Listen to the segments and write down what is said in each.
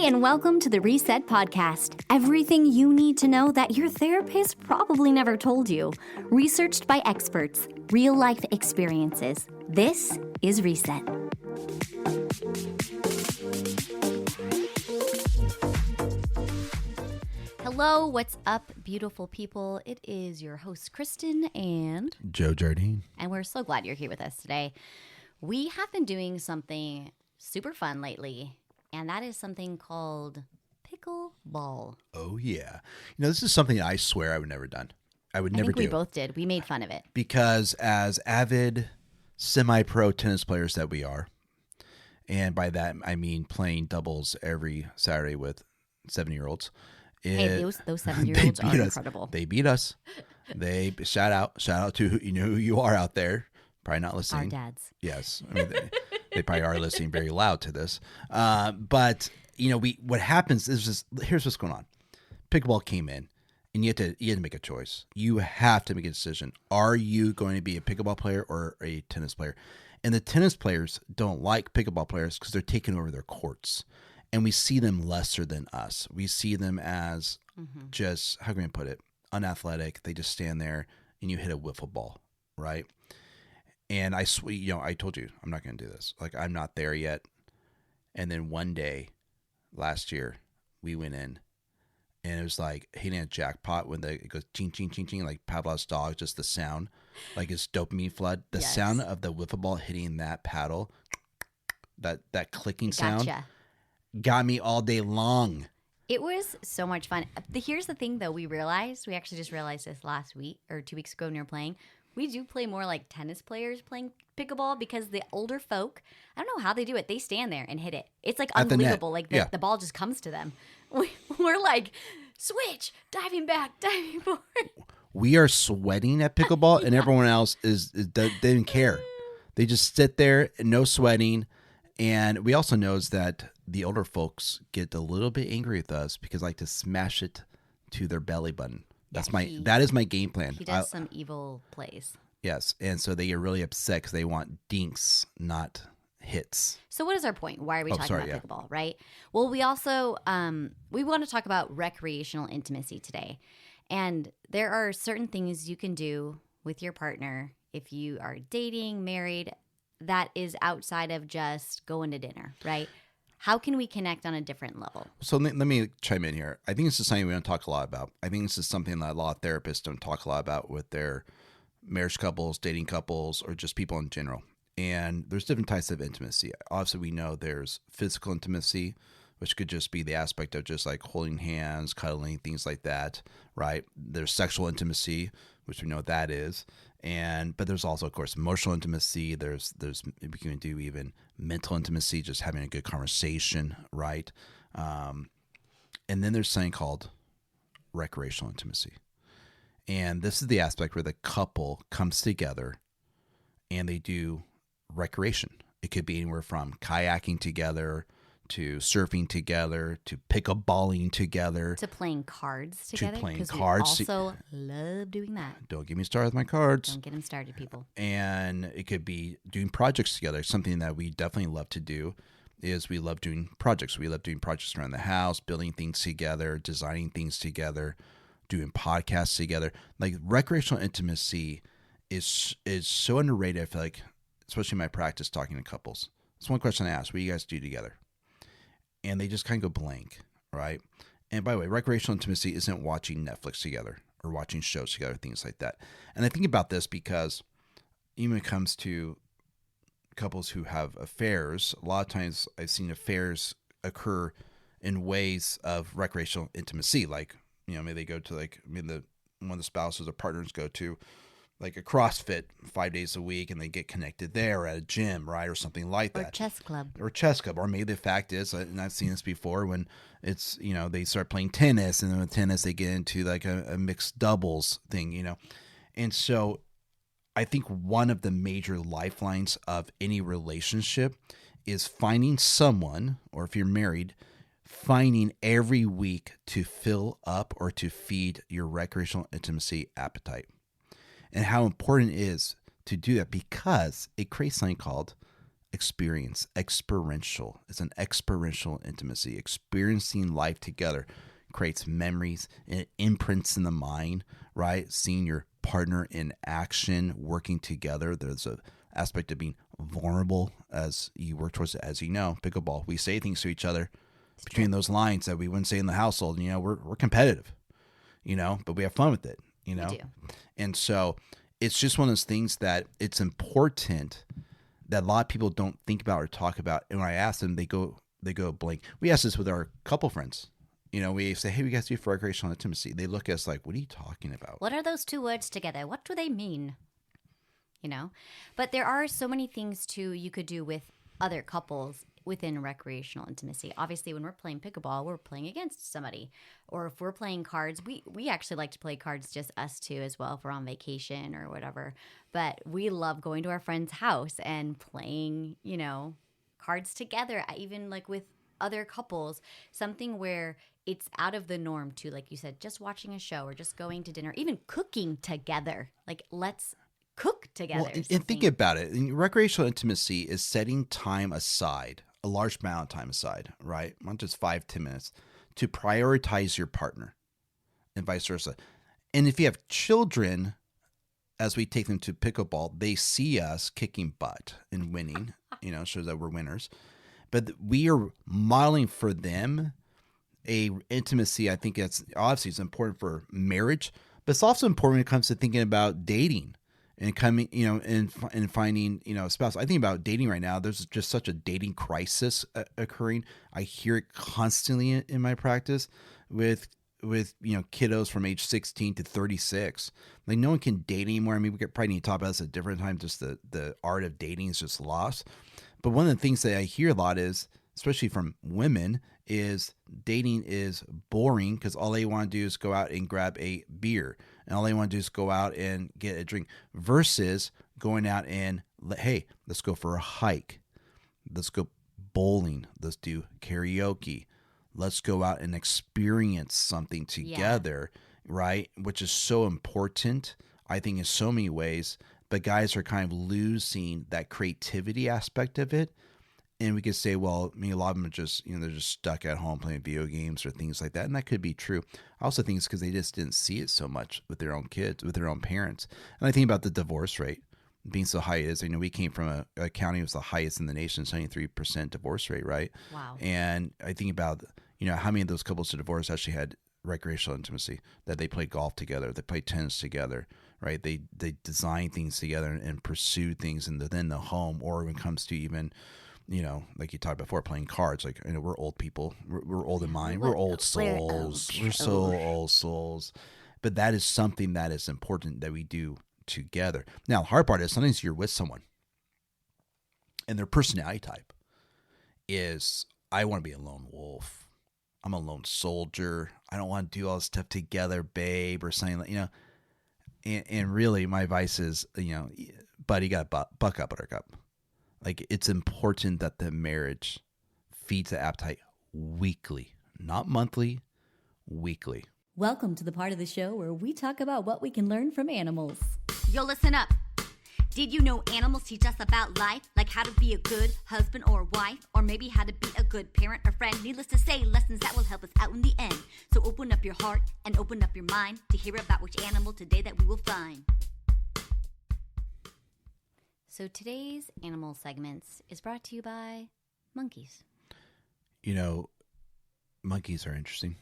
Hey, and welcome to the Reset Podcast. Everything you need to know that your therapist probably never told you. Researched by experts, real life experiences. This is Reset. Hello, what's up, beautiful people? It is your host, Kristen, and Joe Jardine. And we're so glad you're here with us today. We have been doing something super fun lately, and that is something called Pickleball. Oh, yeah. You know, this is something I swear I would never done. I would never do. We both did. We made fun of it. Because as avid semi-pro tennis players that we are, and by that I mean playing doubles every Saturday with 7-year-olds. Hey, those 7-year-olds are incredible. They beat us. They shout out to who you are out there. Probably not listening. Our dads. Yes, I mean they probably are listening very loud to this. But you know, what happens is just here's what's going on. Pickleball came in, and you had to make a choice. You have to make a decision. Are you going to be a pickleball player or a tennis player? And the tennis players don't like pickleball players because they're taking over their courts. And we see them lesser than us. We see them as just, how can I put it, unathletic. They just stand there and you hit a wiffle ball, right? And I told you, I'm not going to do this. Like, I'm not there yet. And then one day last year, we went in and it was like hitting a jackpot when it goes ching, ching, ching, ching, like Pavlov's dog, just the sound, like it's dopamine flood. The sound of the wiffle ball hitting that paddle, that clicking sound. Got me all day long. It was so much fun. Here's the thing, though. We actually just realized this last week or 2 weeks ago when we were playing. We do play more like tennis players playing pickleball because the older folk, I don't know how they do it. They stand there and hit it. It's like unbelievable. Like the ball just comes to them. We're like, switch, diving back, diving forward. We are sweating at pickleball and everyone else they didn't care. They just sit there, no sweating. And we also knows that the older folks get a little bit angry with us because I like to smash it to their belly button. That is my game plan. He does some evil plays. Yes, and so they get really upset because they want dinks, not hits. So what is our point? Why are we talking about pickleball, right? Well, we also we want to talk about recreational intimacy today. And there are certain things you can do with your partner if you are dating, married, that is outside of just going to dinner, right? How can we connect on a different level? So let me chime in here. I think this is something we don't talk a lot about. I think this is something that a lot of therapists don't talk a lot about with their marriage couples, dating couples, or just people in general. And there's different types of intimacy. Obviously, we know there's physical intimacy, which could just be the aspect of just like holding hands, cuddling, things like that, right? There's sexual intimacy, which we know what that is. But there's also, of course, emotional intimacy. There's we can do even mental intimacy, just having a good conversation, right? And then there's something called recreational intimacy. And this is the aspect where the couple comes together and they do recreation. It could be anywhere from kayaking together to surfing together, to pickleballing together, to playing cards together. To playing cards. We also love doing that. Don't get me started with my cards. Don't get them started, people. And it could be doing projects together. Something that we definitely love to do is we love doing projects. We love doing projects around the house, building things together, designing things together, doing podcasts together. Like, recreational intimacy is so underrated. I feel like, especially in my practice talking to couples. It's one question I ask: what do you guys do together? And they just kind of go blank, right? And by the way, recreational intimacy isn't watching Netflix together or watching shows together, things like that. And I think about this because even when it comes to couples who have affairs, a lot of times I've seen affairs occur in ways of recreational intimacy. Like, you know, maybe they go to one of the spouses or partners go to like a CrossFit 5 days a week and they get connected there or at a gym, right? Or something like that. Or chess club. Or maybe the fact is, and I've seen this before, when it's, you know, they start playing tennis, and then with tennis they get into like a mixed doubles thing, you know. And so I think one of the major lifelines of any relationship is finding someone, or if you're married, finding every week to fill up or to feed your recreational intimacy appetite. And how important it is to do that, because it creates something called experience, experiential. It's an experiential intimacy. Experiencing life together creates memories and it imprints in the mind, right? Seeing your partner in action, working together. There's a aspect of being vulnerable as you work towards it. As you know, pickleball, we say things to each other between those lines that we wouldn't say in the household. You know, we're competitive, you know, but we have fun with it, you know? We do. And so it's just one of those things that it's important that a lot of people don't think about or talk about. And when I ask them, they go blank. We ask this with our couple friends. You know, we say, hey, we guys do for recreational intimacy. They look at us like, what are you talking about? What are those two words together? What do they mean? You know? But there are so many things, too, you could do with other couples within recreational intimacy. Obviously, when we're playing pickleball, we're playing against somebody. Or if we're playing cards, we actually like to play cards just us two as well if we're on vacation or whatever. But we love going to our friend's house and playing, you know, cards together, even like with other couples, something where it's out of the norm too, like you said, just watching a show or just going to dinner, even cooking together. Like, let's cook together. Well, and think about it. Recreational intimacy is setting time aside, a large amount of time aside, right? Not just 5-10 minutes, to prioritize your partner and vice versa. And if you have children, as we take them to pickleball, they see us kicking butt and winning, you know, shows that we're winners. But we are modeling for them a intimacy. I think it's obviously it's important for marriage, but it's also important when it comes to thinking about dating and coming, you know, and finding, you know, a spouse. I think about dating right now. There's just such a dating crisis occurring. I hear it constantly in my practice with you know, kiddos from age 16 to 36. Like, no one can date anymore. I mean, we could probably need to talk about this at a different time. Just the art of dating is just lost. But one of the things that I hear a lot is, especially from women, is dating is boring because all they want to do is go out and grab a beer. And all they want to do is go out and get a drink versus going out and, hey, let's go for a hike. Let's go bowling. Let's do karaoke. Let's go out and experience something together, right? Which is so important, I think, in so many ways. But guys are kind of losing that creativity aspect of it. And we could say, well, I mean, a lot of them are just, you know, they're just stuck at home playing video games or things like that. And that could be true. I also think it's because they just didn't see it so much with their own kids, with their own parents. And I think about the divorce rate being so high. You know, we came from a county that was the highest in the nation, 73% divorce rate, right? Wow. And I think about, you know, how many of those couples to divorce actually had recreational intimacy, that they played golf together, they played tennis together, right? They design things together and pursue things within the home, or when it comes to even, you know, like you talked before, playing cards. Like, you know, we're old people. We're old in mind. We're old souls. We're so old souls. But that is something that is important that we do together. Now, the hard part is sometimes you're with someone and their personality type is, I want to be a lone wolf. I'm a lone soldier. I don't want to do all this stuff together, babe, or something like, you know. And really, my advice is, you know, buddy, you got to buck up, buttercup. Like, it's important that the marriage feeds the appetite weekly, not monthly, weekly. Welcome to the part of the show where we talk about what we can learn from animals. Yo, listen up. Did you know animals teach us about life? Like how to be a good husband or wife? Or maybe how to be a good parent or friend? Needless to say, lessons that will help us out in the end. So open up your heart and open up your mind to hear about which animal today that we will find. So today's animal segments is brought to you by monkeys. You know, monkeys are interesting.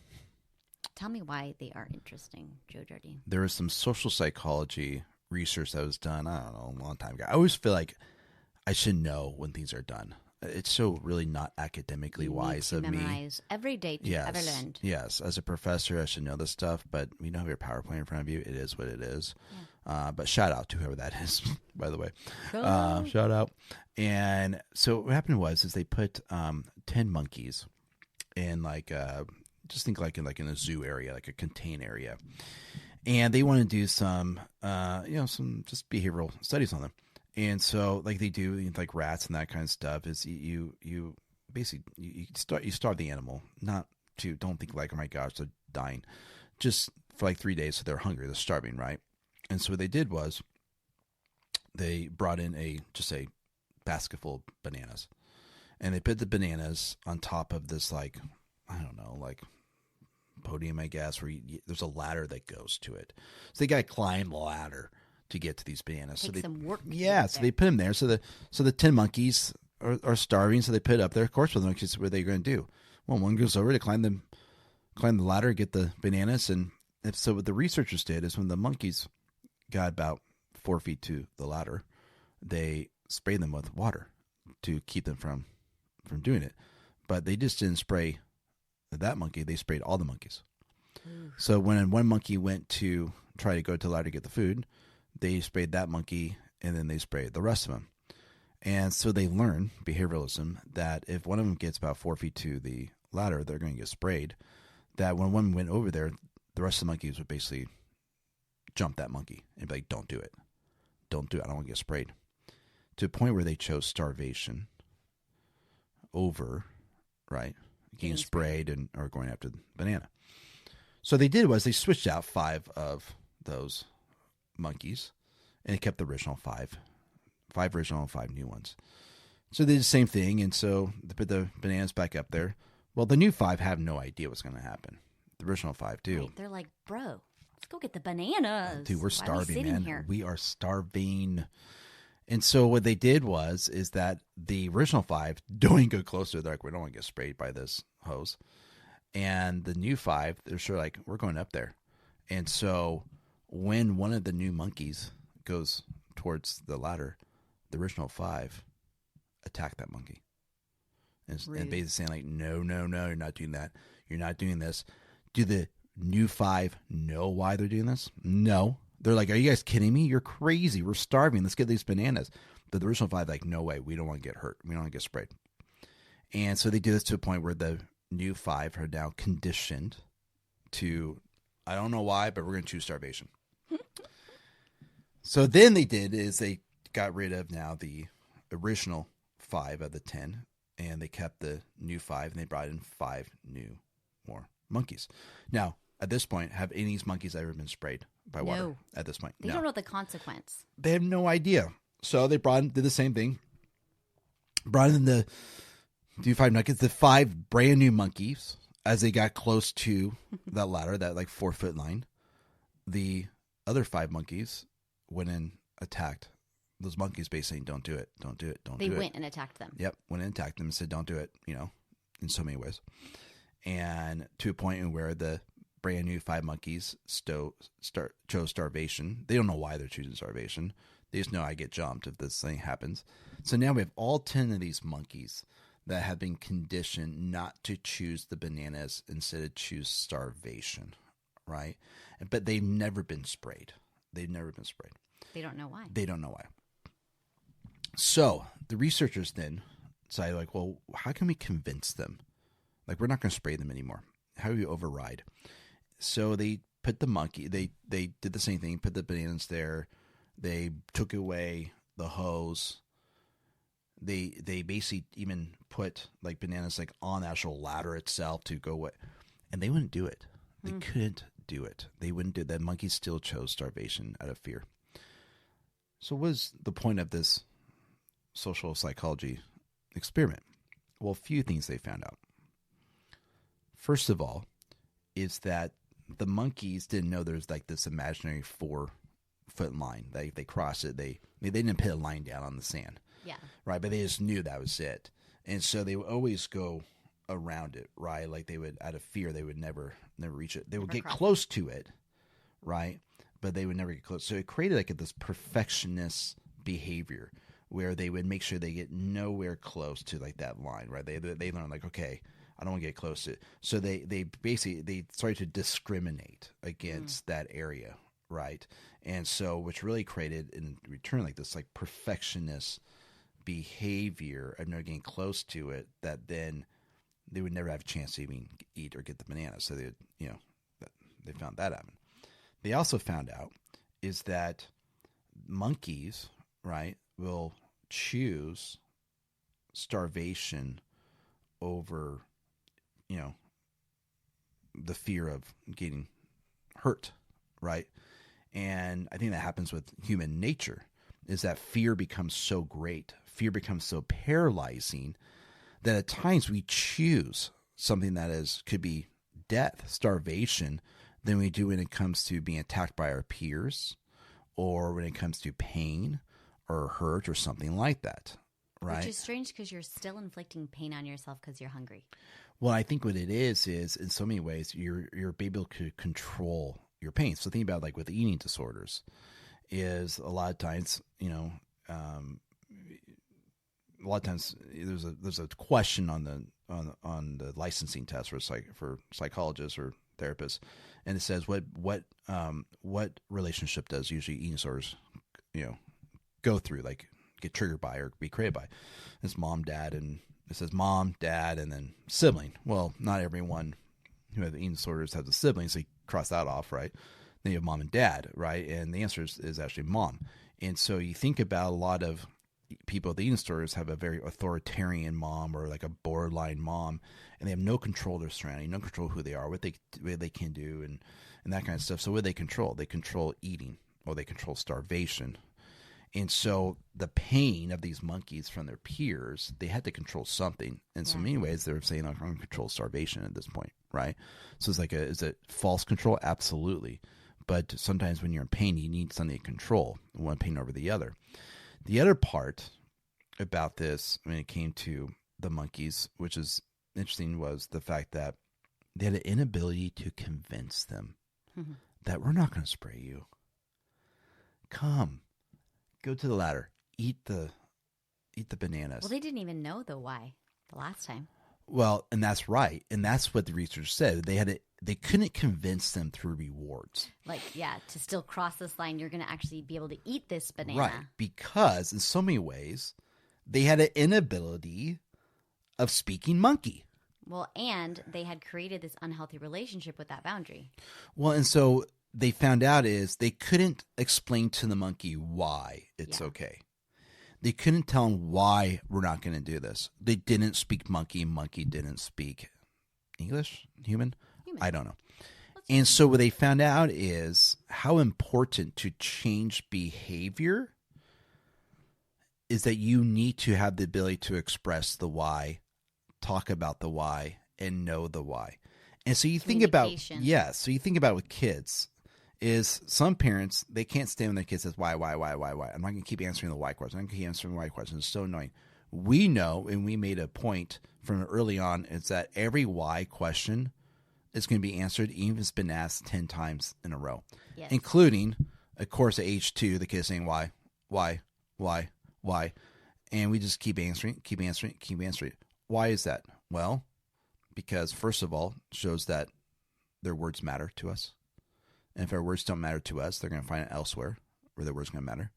Tell me why they are interesting, Joe Jardine. There was some social psychology research that was done, I don't know, a long time ago. I always feel like I should know when things are done. It's so really not academically wise of me. Memorize every date you've ever learned. Yes, as a professor, I should know this stuff, but you don't have your PowerPoint in front of you. It is what it is. Yeah. But shout out to whoever that is, by the way. Shout out. And so what happened was they put 10 monkeys in like just think like in a zoo area, like a contained area. And they want to do some, some just behavioral studies on them. And so, like they do, like rats and that kind of stuff, is you basically you starve the animal. Don't think like, oh my gosh, they're dying, just for like 3 days, so they're hungry, they're starving, right? And so what they did was they brought in a basket full of bananas. And they put the bananas on top of this, like, I don't know, like podium, I guess, where there's a ladder that goes to it. So they got to climb the ladder to get to these bananas. Takes some work. Yeah, so they put them there. So the 10 monkeys are starving, so they put it up there. Of course, what are they going to do? Well, one goes over to climb the ladder, get the bananas, and so what the researchers did is when the monkeys got about 4 feet to the ladder, they sprayed them with water to keep them from doing it. But they just didn't spray that monkey, they sprayed all the monkeys. So when one monkey went to try to go to the ladder to get the food, they sprayed that monkey, and then they sprayed the rest of them. And so they learn behavioralism that if one of them gets about 4 feet to the ladder, they're going to get sprayed. That when one went over there, the rest of the monkeys would basically jump that monkey and be like, don't do it. Don't do it. I don't want to get sprayed. To a point where they chose starvation over, right, getting sprayed and or going after the banana. So they did was they switched out 5 of those monkeys, and they kept the original 5 original and 5 new ones. So they did the same thing, and so they put the bananas back up there. Well, the new 5 have no idea what's going to happen. The original 5 do. Right, they're like, bro, let's go get the bananas. Dude, we're starving, man. Here? We are starving. And so what they did is that the original 5 don't go closer. They're like, we don't want to get sprayed by this hose. And the new 5, they're sure like, we're going up there. And so when one of the new monkeys goes towards the ladder, the original 5 attack that monkey. And basically saying like, no, you're not doing that. You're not doing this. Do the new 5 know why they're doing this? No. They're like, are you guys kidding me? You're crazy. We're starving. Let's get these bananas. But the original 5, like, no way. We don't want to get hurt. We don't want to get sprayed. And so they do this to a point where the new 5 are now conditioned to, I don't know why, but we're going to choose starvation. So then they got rid of now the original 5 of the 10, and they kept the new 5, and they brought in 5 new more monkeys. Now, at this point, have any of these monkeys ever been sprayed by water? No. At this point, They don't know the consequence. They have no idea. So they did the same thing. Brought in the 5 nuggets, the 5 brand new monkeys. As they got close to that ladder, that like 4 foot line, the other 5 monkeys went and attacked those monkeys, basically saying, "Don't do it, don't do it, don't do it." They went and attacked them. Yep, went and attacked them and said, "Don't do it." In so many ways, and to a point where the brand new 5 monkeys chose starvation. They don't know why they're choosing starvation. They just know I get jumped if this thing happens. So now we have all 10 of these monkeys that have been conditioned not to choose the bananas, instead of choose starvation, right? But they've never been sprayed. They've never been sprayed. They don't know why. They don't know why. So the researchers then say, like, well, how can we convince them? Like, we're not going to spray them anymore. How do we override? So they put the monkey, they did the same thing, put the bananas there. They took away the hose. They basically even put like bananas like on the actual ladder itself to go away. And they wouldn't do it. They couldn't do it. They wouldn't do it. The monkeys still chose starvation out of fear. So what is the point of this social psychology experiment? Well, a few things they found out. First of all, is that the monkeys didn't know there's like this imaginary 4 foot line. They crossed it. They didn't put a line down on the sand. Yeah. Right. But they just knew that was it. And so they would always go around it. Right. Like they would, out of fear, they would never reach it. They would get close to it. Right. But they would never get close. So it created like this perfectionist behavior where they would make sure they get nowhere close to like that line. Right. They learn like, okay, I don't want to get close to it. So they started to discriminate against that area, right? And so which really created in return like this like perfectionist behavior of never getting close to it, that then they would never have a chance to even eat or get the banana. So they found that out. They also found out is that monkeys, right, will choose starvation over the fear of getting hurt, right? And I think that happens with human nature, is that fear becomes so great fear becomes so paralyzing that at times we choose something that could be death, starvation, than we do when it comes to being attacked by our peers or when it comes to pain or hurt or something like that, right? Which is strange because you're still inflicting pain on yourself because you're hungry. Well, I think what it is in so many ways, you're able to control your pain. So think about like with eating disorders is a lot of times, a lot of times there's a question on the licensing test for psychologists or therapists, and it says what relationship does usually eating disorders go through, like get triggered by or be created by? It's mom, dad, and it says mom, dad, and then sibling. Well, not everyone who has eating disorders has a sibling, so you cross that off, right? Then you have mom and dad, right? And the answer is actually mom. And so you think about a lot of people with eating disorders have a very authoritarian mom or like a borderline mom, and they have no control of their surroundings, no control of who they are, what they can do, and that kind of stuff. So what do they control? They control eating, or they control starvation. And so the pain of these monkeys from their peers, they had to control something. In so many ways, they're saying, I'm going to control starvation at this point, right? So it's like, is it false control? Absolutely. But sometimes when you're in pain, you need something to control, one pain over the other. The other part about this, when it came to the monkeys, which is interesting, was the fact that they had an inability to convince them that we're not going to spray you. Come. Go to the ladder. Eat the bananas. Well, they didn't even know the why the last time. Well, and that's right, and that's what the research said. They couldn't convince them through rewards. Like, to still cross this line, you're going to actually be able to eat this banana. Right, because in so many ways, they had an inability of speaking monkey. Well, and they had created this unhealthy relationship with that boundary. Well, and so they found out is they couldn't explain to the monkey why it's okay. They couldn't tell him why we're not going to do this. They didn't speak monkey. Monkey didn't speak English? Human? I don't know. And so what they found out is how important to change behavior is that you need to have the ability to express the why, talk about the why, and know the why. And so you think about, so you think about with kids, is some parents, they can't stand when their kid says, why? I'm not going to keep answering the why question. I'm going to keep answering the why question. It's so annoying. We know, and we made a point from early on, is that every why question is going to be answered, even if it's been asked 10 times in a row, including, of course, at age 2, the kid saying, why? And we just keep answering. Why is that? Well, because first of all, it shows that their words matter to us. And if our words don't matter to us, they're going to find it elsewhere where their words are going to matter.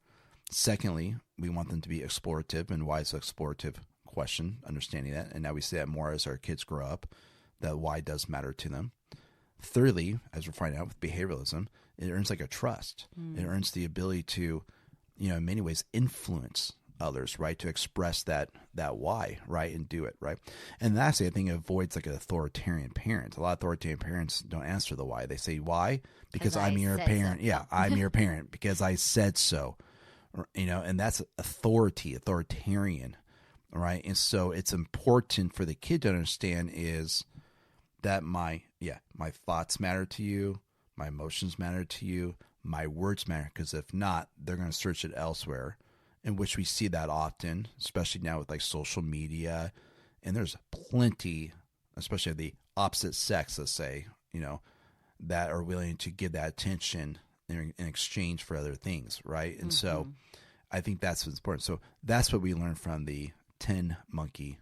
Secondly, we want them to be explorative. And why is an explorative question? Understanding that. And now we see that more as our kids grow up, that why does matter to them. Thirdly, as we're finding out with behavioralism, it earns like a trust. It earns the ability to, in many ways influence others, right? To express that why, right? And do it, right? And lastly, I think it avoids like an authoritarian parent. A lot of authoritarian parents don't answer the why. They say, why? Because I'm your parent. So. Yeah, I'm your parent because I said so, and that's authoritarian, right? And so it's important for the kid to understand is that my thoughts matter to you, my emotions matter to you, my words matter, because if not, they're going to search it elsewhere. In which we see that often, especially now with like social media, and there's plenty, especially of the opposite sex, let's say, that are willing to give that attention in exchange for other things, right? And so I think that's what's important. So that's what we learned from the 10 monkey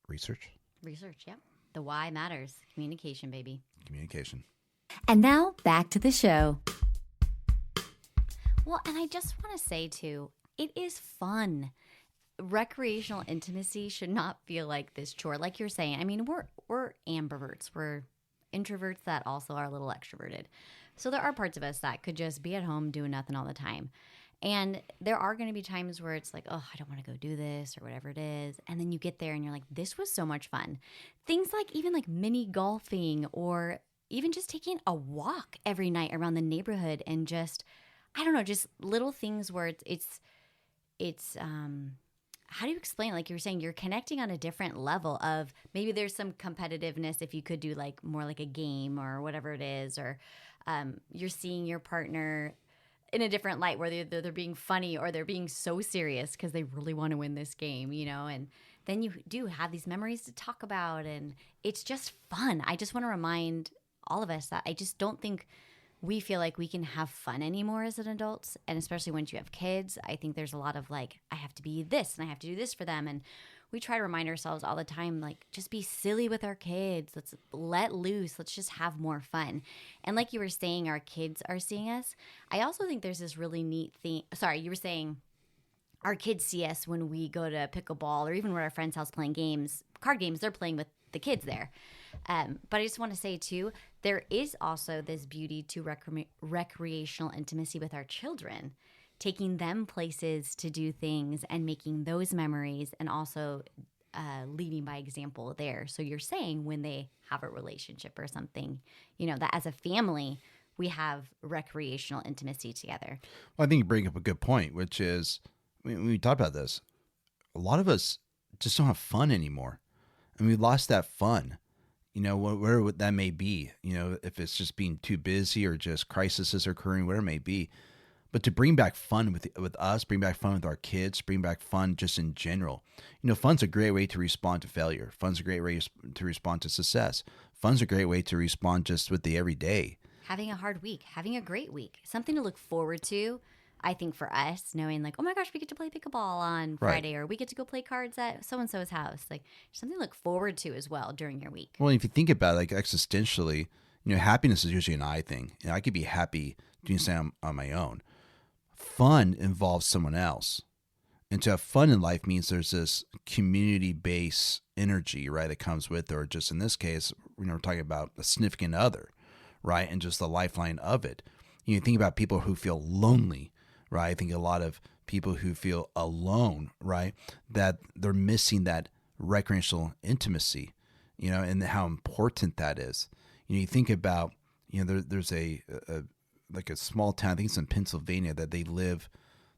research. Yeah. The why matters. Communication, baby. Communication. And now back to the show. Well, and I just want to say, too, it is fun. Recreational intimacy should not feel like this chore. Like you're saying, I mean, we're ambiverts. We're introverts that also are a little extroverted. So there are parts of us that could just be at home doing nothing all the time. And there are going to be times where it's like, oh, I don't want to go do this or whatever it is. And then you get there and you're like, this was so much fun. Things like even like mini golfing or even just taking a walk every night around the neighborhood and just, I don't know, just little things where it's it's how do you explain? Like you were saying, you're connecting on a different level of maybe there's some competitiveness if you could do like more like a game or whatever it is, or you're seeing your partner in a different light where they're being funny or they're being so serious because they really want to win this game, and then you do have these memories to talk about, and it's just fun. I just want to remind all of us that I just don't think we feel like we can have fun anymore as an adults, and especially once you have kids. I think there's a lot of like, I have to be this and I have to do this for them, and we try to remind ourselves all the time, like, just be silly with our kids. Let's let loose. Let's just have more fun. And like you were saying, our kids are seeing us. I also think there's this really neat thing. Sorry, you were saying our kids see us when we go to pickleball or even we're at our friend's house playing games, card games. They're playing with the kids there. But I just want to say, too, there is also this beauty to recreational intimacy with our children, taking them places to do things and making those memories, and also leading by example there. So you're saying when they have a relationship or something, that as a family, we have recreational intimacy together. Well, I think you bring up a good point, which is, when we talk about this, a lot of us just don't have fun anymore. And we lost that fun, whatever that may be, if it's just being too busy or just crises are occurring, whatever it may be. But to bring back fun with us, bring back fun with our kids, bring back fun just in general. Fun's a great way to respond to failure. Fun's a great way to respond to success. Fun's a great way to respond just with the everyday. Having a hard week, having a great week, something to look forward to. I think for us, knowing like, oh my gosh, we get to play pickleball on Friday, or we get to go play cards at so-and-so's house. Like, something to look forward to as well during your week. Well, if you think about it, like existentially, happiness is usually an I thing. I could be happy doing something on my own. Fun involves someone else. And to have fun in life means there's this community-based energy, right, that comes with it, or just in this case, we're talking about a significant other, right, and just the lifeline of it. You think about people who feel lonely, right? I think a lot of people who feel alone, right, that they're missing that recreational intimacy, and how important that is. You think about, there's a small town, I think it's in Pennsylvania, that they live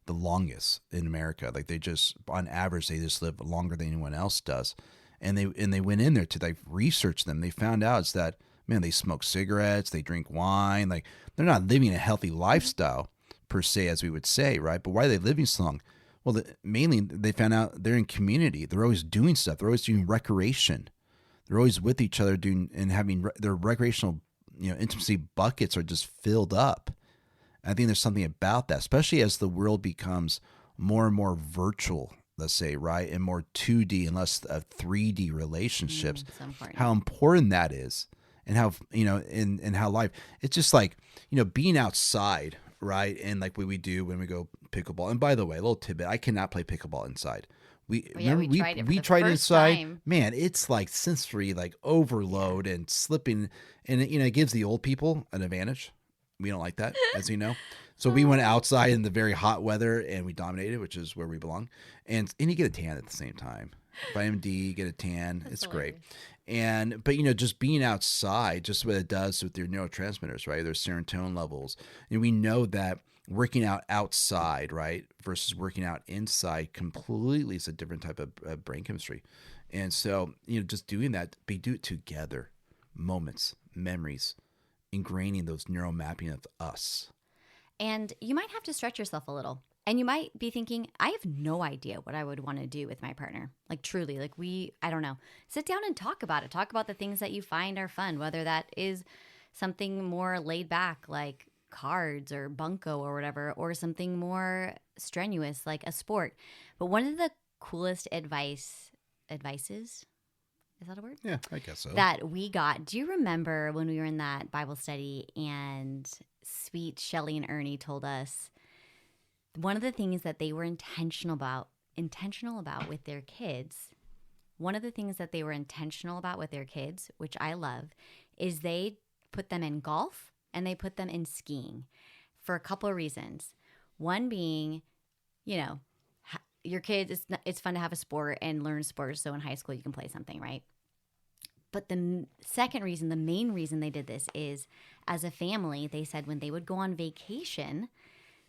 the longest in America. Like they just, on average, they just live longer than anyone else does. And they went in there to like research them. They found out is that, man, they smoke cigarettes, they drink wine, like they're not living a healthy lifestyle per se, as we would say, right? But why are they living so long? Well, mainly they found out they're in community. They're always doing stuff. They're always doing recreation. They're always with each other doing and having their recreational, intimacy buckets are just filled up. I think there's something about that, especially as the world becomes more and more virtual, let's say, right? And more 2D and less of 3D relationships, how important that is. And how, and how life, it's just like, being outside, right? And like what we do when we go pickleball. And by the way, a little tidbit, I cannot play pickleball inside. We tried it inside. Time. Man, it's like sensory, like overload and slipping. And it gives the old people an advantage. We don't like that, as you know. So we went outside in the very hot weather and we dominated, which is where we belong. And you get a tan at the same time. Vitamin D, get a tan. It's great. But just being outside, just what it does with your neurotransmitters, right? There's serotonin levels. And we know that working out outside, right, versus working out inside completely is a different type of brain chemistry. And so, just doing that, but do it together. Moments, memories, ingraining those neural mapping of us. And you might have to stretch yourself a little. And you might be thinking, I have no idea what I would want to do with my partner. Like truly, like I don't know. Sit down and talk about it. Talk about the things that you find are fun, whether that is something more laid back like cards or bunco or whatever, or something more strenuous like a sport. But one of the coolest advices, is that a word? Yeah, I guess so. That we got. Do you remember when we were in that Bible study and sweet Shelley and Ernie told us one of the things that they were intentional about with their kids, which I love, is they put them in golf and they put them in skiing for a couple of reasons. One being, your kids, it's fun to have a sport and learn sports. So in high school, you can play something, right? But the second reason, the main reason they did this is as a family, they said when they would go on vacation,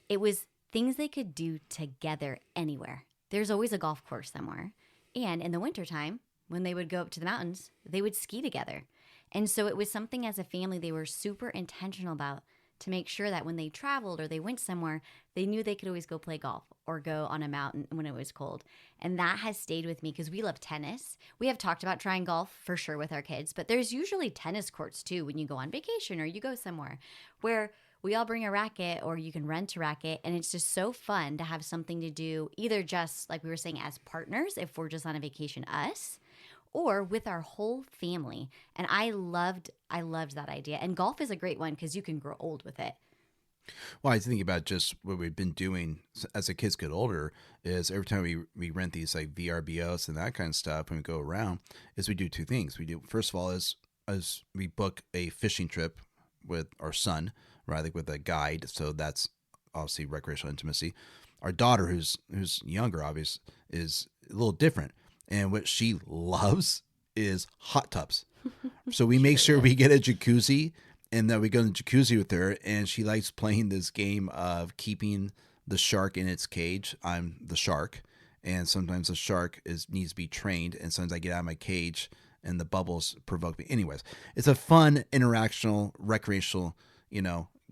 it was things they could do together anywhere. There's always a golf course somewhere. And in the wintertime, when they would go up to the mountains, they would ski together. And so it was something as a family they were super intentional about to make sure that when they traveled or they went somewhere, they knew they could always go play golf or go on a mountain when it was cold. And that has stayed with me because we love tennis. We have talked about trying golf for sure with our kids, but there's usually tennis courts too when you go on vacation or you go somewhere where we all bring a racket or you can rent a racket. And it's just so fun to have something to do, either just like we were saying as partners, if we're just on a vacation, us, or with our whole family. And I loved that idea. And golf is a great one because you can grow old with it. Well, I think about just what we've been doing as the kids get older is every time we rent these like VRBOs and that kind of stuff when we go around is we do two things. We do, first of all, is we book a fishing trip with our son, right? Like with a guide. So that's obviously recreational intimacy. Our daughter, who's younger, obviously, is a little different. And what she loves is hot tubs. So we make sure we get a jacuzzi and then we go in the jacuzzi with her. And she likes playing this game of keeping the shark in its cage. I'm the shark. And sometimes the shark needs to be trained. And sometimes I get out of my cage and the bubbles provoke me. Anyways, it's a fun, interactional, recreational,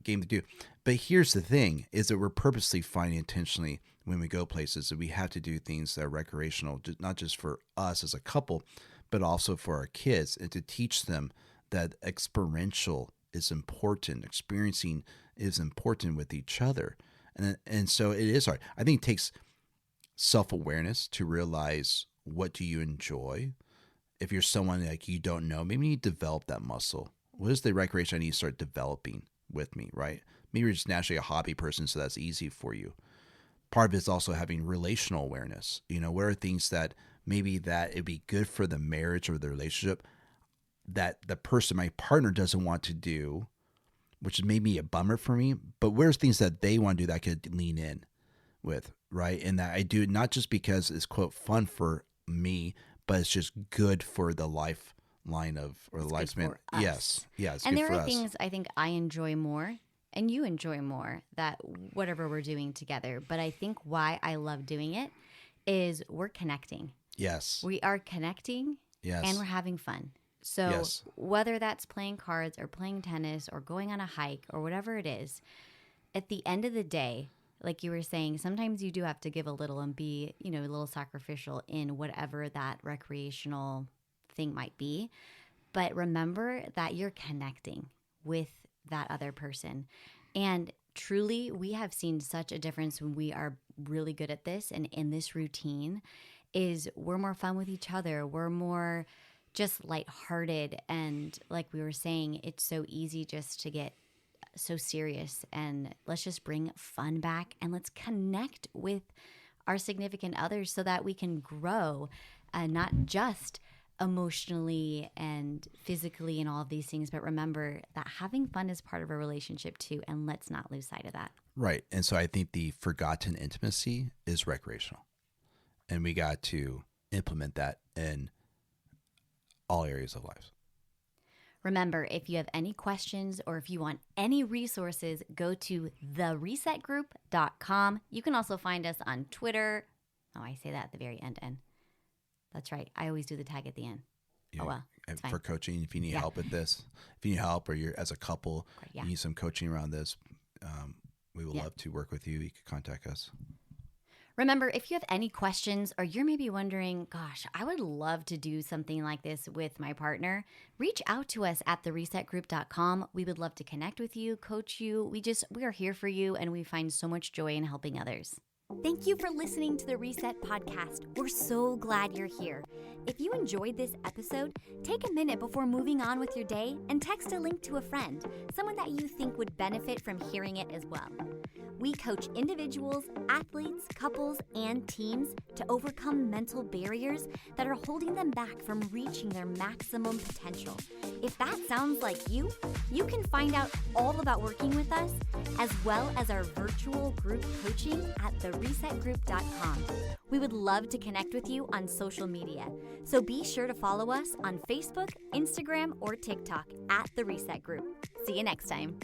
game to do. But here's the thing is that we're purposely finding intentionally when we go places that we have to do things that are recreational, not just for us as a couple, but also for our kids, and to teach them that experiential is important. Experiencing is important with each other. And so it is hard. I think it takes self-awareness to realize what do you enjoy. If you're someone like you don't know, maybe you need to develop that muscle. What is the recreation I need to start developing with me, right? Maybe you're just naturally a hobby person, so that's easy for you. Part of it is also having relational awareness. What are things that maybe that it'd be good for the marriage or the relationship that the person, my partner, doesn't want to do, which is maybe a bummer for me, but where's things that they want to do that I could lean in with, right? And that I do it not just because it's, quote, fun for me, but it's just good for the lifeline of, or the lifespan. Yes. Yeah. It's and good there for are us. things I think I enjoy more and you enjoy more that whatever we're doing together. But I think why I love doing it is we're connecting. Yes. We are connecting. Yes. And we're having fun. So yes. Whether that's playing cards or playing tennis or going on a hike or whatever it is, at the end of the day, like you were saying, sometimes you do have to give a little and be, a little sacrificial in whatever that recreational thing might be. But remember that you're connecting with that other person. And truly, we have seen such a difference when we are really good at this and in this routine is we're more fun with each other. We're more just lighthearted. And like we were saying, it's so easy just to get so serious. And let's just bring fun back and let's connect with our significant others so that we can grow, not just emotionally and physically and all of these things, but remember that having fun is part of a relationship too, and let's not lose sight of that. Right. And so I think the forgotten intimacy is recreational, and we got to implement that in all areas of life. Remember, if you have any questions or if you want any resources, go to theresetgroup.com. You can also find us on Twitter. Oh, I say that at the very end. That's right. I always do the tag at the end. Yeah, oh, well. It's for fine. coaching, if you need help with this, if you need help or you're as a couple, Yeah. you need some coaching around this, we would love to work with you. You can contact us. Remember, if you have any questions or you're maybe wondering, gosh, I would love to do something like this with my partner, reach out to us at theresetgroup.com. We would love to connect with you, coach you. We are here for you, and we find so much joy in helping others. Thank you for listening to the Reset Podcast. We're so glad you're here. If you enjoyed this episode, take a minute before moving on with your day and text a link to a friend, someone that you think would benefit from hearing it as well. We coach individuals, athletes, couples, and teams to overcome mental barriers that are holding them back from reaching their maximum potential. If that sounds like you, you can find out all about working with us, as well as our virtual group coaching at theresetgroup.com. We would love to connect with you on social media, so be sure to follow us on Facebook, Instagram, or TikTok at The Reset Group. See you next time.